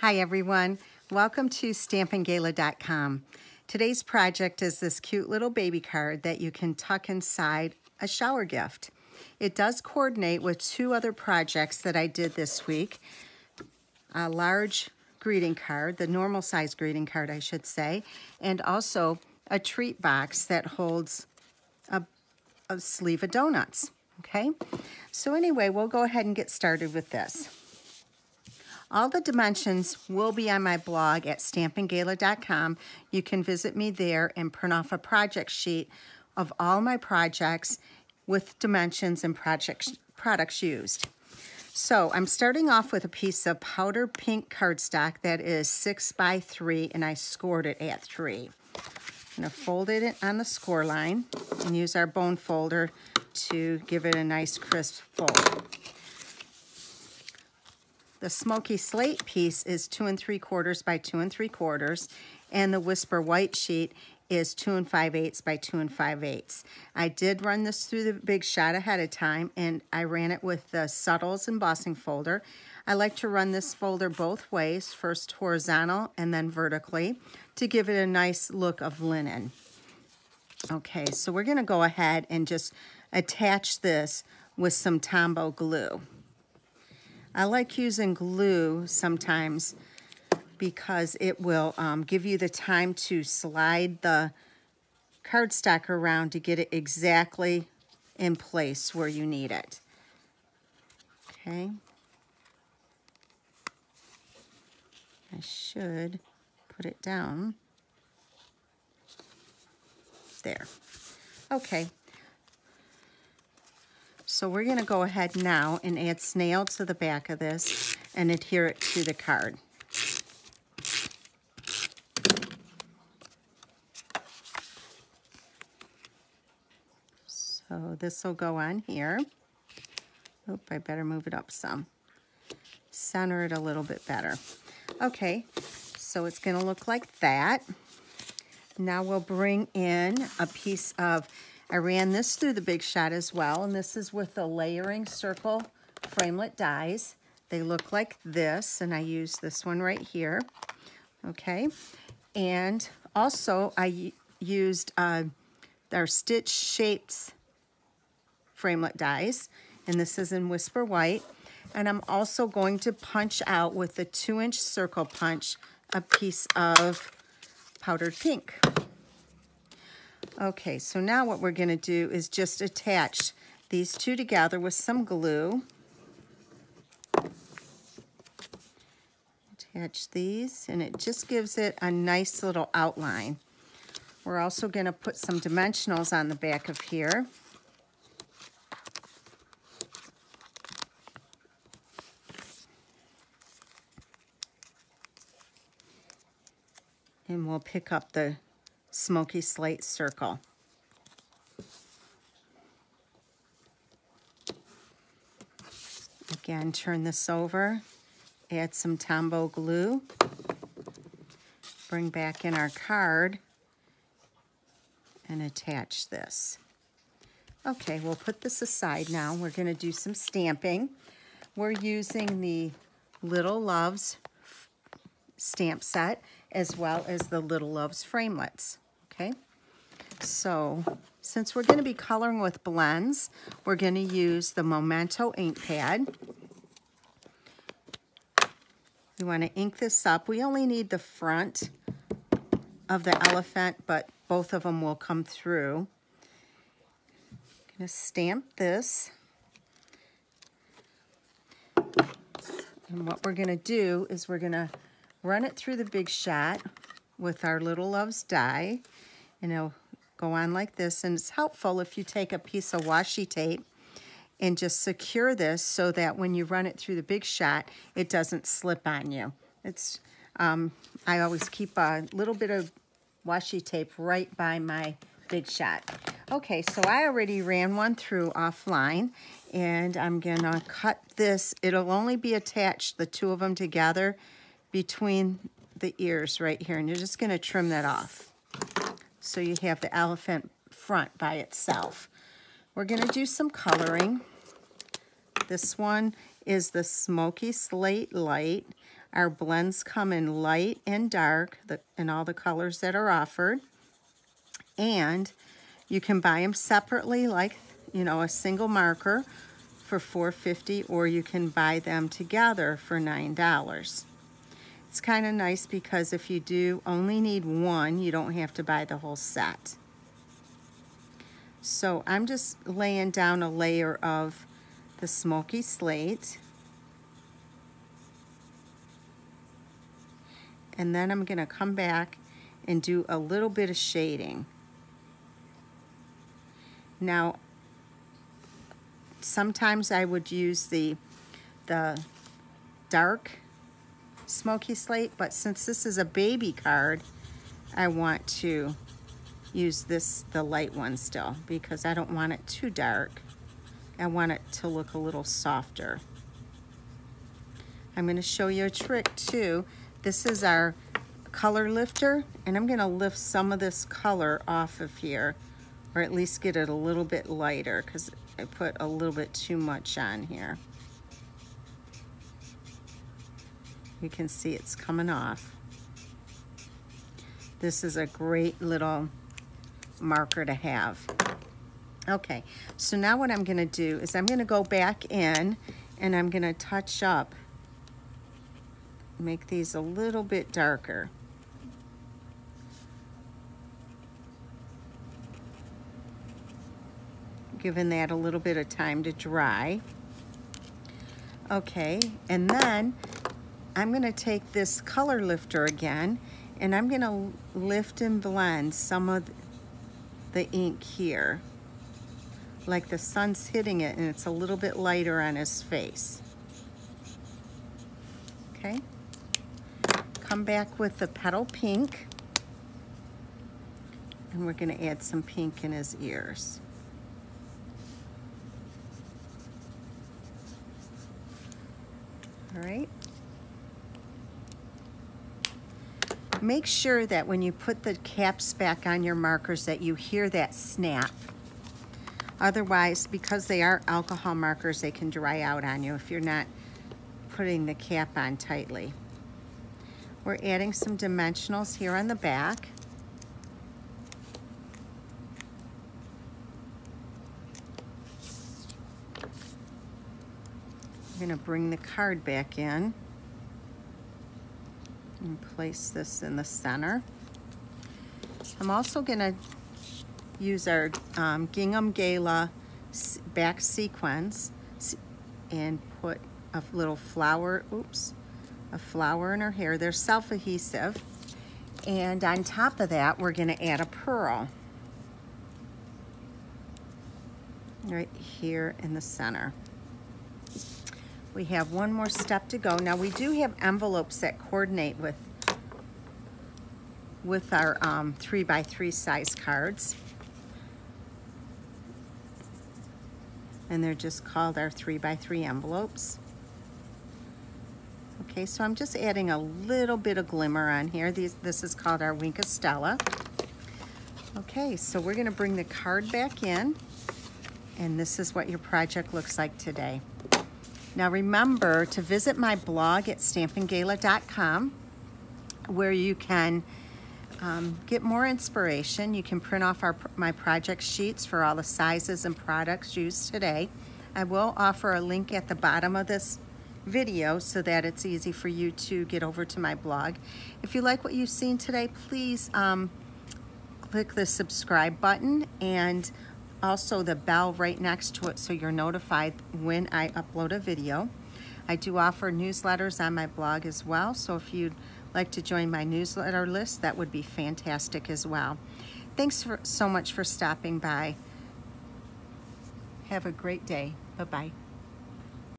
Hi everyone, welcome to stampinggala.com. Today's project is this cute little baby card that you can tuck inside a shower gift. It does coordinate with two other projects that I did this week. A large greeting card, the normal size greeting card I should say, and also a treat box that holds a sleeve of donuts, okay? So anyway, we'll go ahead and get started with this. All the dimensions will be on my blog at stampinggala.com. You can visit me there and print off a project sheet of all my projects with dimensions and products used. So I'm starting off with a piece of powder pink cardstock that is 6 by 3, and I scored it at 3. I'm going to fold it on the score line and use our bone folder to give it a nice crisp fold. The smoky slate piece is 2 3/4 by 2 3/4, and the Whisper white sheet is 2 5/8 by 2 5/8. I did run this through the Big Shot ahead of time, and I ran it with the Subtles embossing folder. I like to run this folder both ways, first horizontal and then vertically, to give it a nice look of linen. Okay, so we're going to go ahead and just attach this with some Tombow glue. I like using glue sometimes because it will give you the time to slide the cardstock around to get it exactly in place where you need it. Okay. I should put it down. There. Okay. So we're going to go ahead now and add snail to the back of this and adhere it to the card. So this will go on here. Oop, I better move it up some. Center it a little bit better. Okay, so it's going to look like that. Now we'll bring in a piece of, I ran this through the Big Shot as well, and this is with the layering circle framelit dies. They look like this, and I use this one right here. Okay, and also I used our Stitch Shapes framelit dies, and this is in Whisper White. And I'm also going to punch out with the 2-inch circle punch a piece of powdered pink. Okay, so now what we're going to do is just attach these two together with some glue. Attach these, and it just gives it a nice little outline. We're also going to put some dimensionals on the back of here. And we'll pick up the smoky slate circle. Again, turn this over, add some Tombow glue, bring back in our card, and attach this. Okay, we'll put this aside now. We're going to do some stamping. We're using the Little Loves stamp set as well as the Little Loves framelits. Okay, so since we're going to be coloring with blends, we're going to use the Memento ink pad. We want to ink this up. We only need the front of the elephant, but both of them will come through. I'm going to stamp this. And what we're going to do is we're going to run it through the Big Shot with our Little Loves die, and it'll go on like this. And it's helpful if you take a piece of washi tape and just secure this so that when you run it through the Big Shot, it doesn't slip on you. It's I always keep a little bit of washi tape right by my Big Shot. Okay, so I already ran one through offline, and I'm gonna cut this. It'll only be attached, the two of them together, between the ears right here, and you're just gonna trim that off so you have the elephant front by itself. We're gonna do some coloring. This one is the Smoky Slate Light. Our blends come in light and dark, in all the colors that are offered. And you can buy them separately, like, you know, a single marker for $4.50, or you can buy them together for $9. It's kind of nice because if you do only need one, you don't have to buy the whole set. So I'm just laying down a layer of the smoky slate. And then I'm going to come back and do a little bit of shading. Now, sometimes I would use the dark smoky slate, but since this is a baby card, I want to use the light one still, because I don't want it too dark. I want it to look a little softer. I'm going to show you a trick too. This is our color lifter, and I'm going to lift some of this color off of here, or at least get it a little bit lighter, because I put a little bit too much on here. You can see it's coming off. This is a great little marker to have. Okay, so now what I'm going to do is I'm going to go back in and I'm going to touch up, make these a little bit darker. Giving that a little bit of time to dry. Okay, and then I'm going to take this color lifter again, and I'm going to lift and blend some of the ink here, like the sun's hitting it and it's a little bit lighter on his face. Okay, come back with the petal pink, and we're going to add some pink in his ears. All right. Make sure that when you put the caps back on your markers that you hear that snap. Otherwise, because they are alcohol markers, they can dry out on you if you're not putting the cap on tightly. We're adding some dimensionals here on the back. I'm going to bring the card back in and place this in the center. I'm also going to use our Gingham Gala back sequins and put a little flower, a flower in her hair. They're self-adhesive. And on top of that, we're going to add a pearl right here in the center. We have one more step to go. Now we do have envelopes that coordinate with our 3x3 size cards. And they're just called our 3x3 envelopes. Okay, so I'm just adding a little bit of glimmer on here. This is called our Wink of Stella. Okay, so we're gonna bring the card back in, and this is what your project looks like today. Now remember to visit my blog at stampinggala.com, where you can get more inspiration. You can print off my project sheets for all the sizes and products used today. I will offer a link at the bottom of this video so that it's easy for you to get over to my blog. If you like what you've seen today, please click the subscribe button and also the bell right next to it so you're notified when I upload a video. I do offer newsletters on my blog as well, so if you'd like to join my newsletter list, that would be fantastic as well. Thanks so much for stopping by. Have a great day. Bye-bye.